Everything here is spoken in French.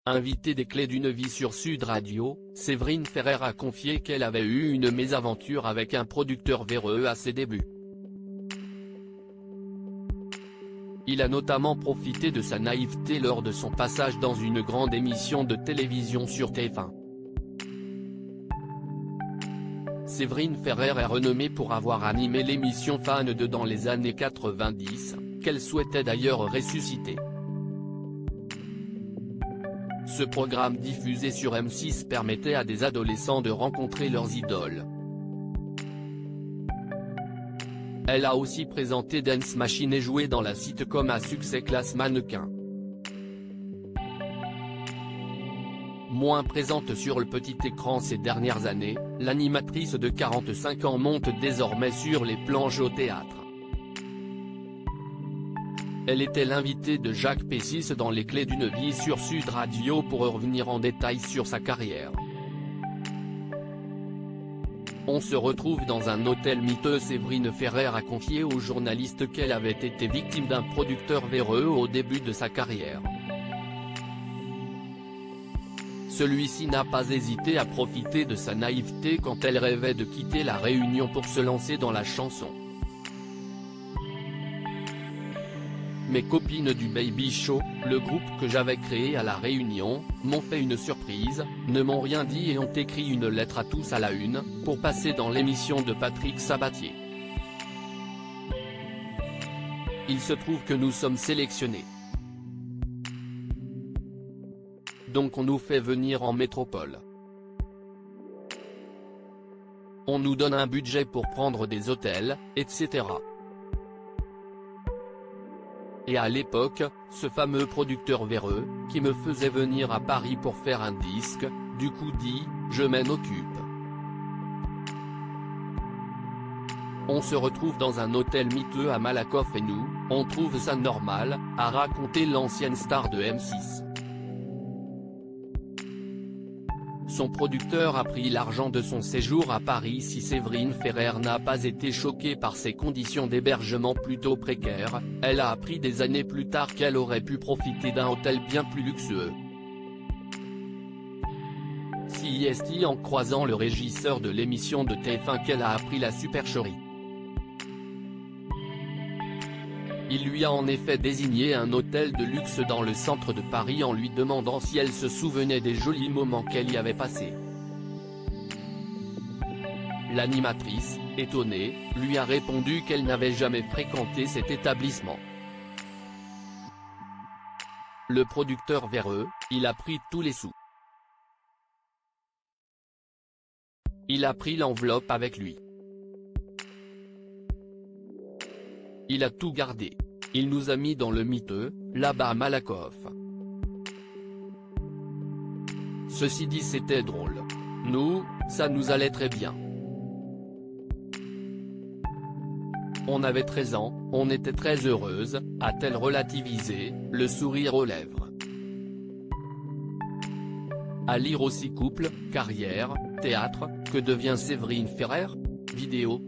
Invitée des Clés d'une vie sur Sud Radio, Séverine Ferrer a confié qu'elle avait eu une mésaventure avec un producteur véreux à ses débuts. Il a notamment profité de sa naïveté lors de son passage dans une grande émission de télévision sur TF1. Séverine Ferrer est renommée pour avoir animé l'émission Fan de dans les années 90, qu'elle souhaitait d'ailleurs ressusciter. Ce programme diffusé sur M6 permettait à des adolescents de rencontrer leurs idoles. Elle a aussi présenté Dance Machine et joué dans la sitcom à succès Classe Mannequin. Moins présente sur le petit écran ces dernières années, l'animatrice de 45 ans monte désormais sur les planches au théâtre. Elle était l'invitée de Jacques Pessis dans Les Clés d'une vie sur Sud Radio pour revenir en détail sur sa carrière. On se retrouve dans un hôtel miteux. Séverine Ferrer a confié aux journalistes qu'elle avait été victime d'un producteur véreux au début de sa carrière. Celui-ci n'a pas hésité à profiter de sa naïveté quand elle rêvait de quitter La Réunion pour se lancer dans la chanson. Mes copines du Baby Show, le groupe que j'avais créé à La Réunion, m'ont fait une surprise, ne m'ont rien dit et ont écrit une lettre à tous à la une, pour passer dans l'émission de Patrick Sabatier. Il se trouve que nous sommes sélectionnés. Donc on nous fait venir en métropole. On nous donne un budget pour prendre des hôtels, etc. Et à l'époque, ce fameux producteur véreux, qui me faisait venir à Paris pour faire un disque, du coup dit, je m'en occupe. On se retrouve dans un hôtel miteux à Malakoff et nous, on trouve ça normal, a raconté l'ancienne star de M6. Son producteur a pris l'argent de son séjour à Paris. Si Séverine Ferrer n'a pas été choquée par ces conditions d'hébergement plutôt précaires, elle a appris des années plus tard qu'elle aurait pu profiter d'un hôtel bien plus luxueux. C'est en croisant le régisseur de l'émission de TF1 qu'elle a appris la supercherie. Il lui a en effet désigné un hôtel de luxe dans le centre de Paris en lui demandant si elle se souvenait des jolis moments qu'elle y avait passés. L'animatrice, étonnée, lui a répondu qu'elle n'avait jamais fréquenté cet établissement. Le producteur véreux, il a pris tous les sous. Il a pris l'enveloppe avec lui. Il a tout gardé. Il nous a mis dans le miteux, là-bas à Malakoff. Ceci dit, c'était drôle. Nous, ça nous allait très bien. On avait 13 ans, on était très heureuse, a-t-elle relativisé, le sourire aux lèvres. À lire aussi couple, carrière, théâtre, que devient Séverine Ferrer ? Vidéo.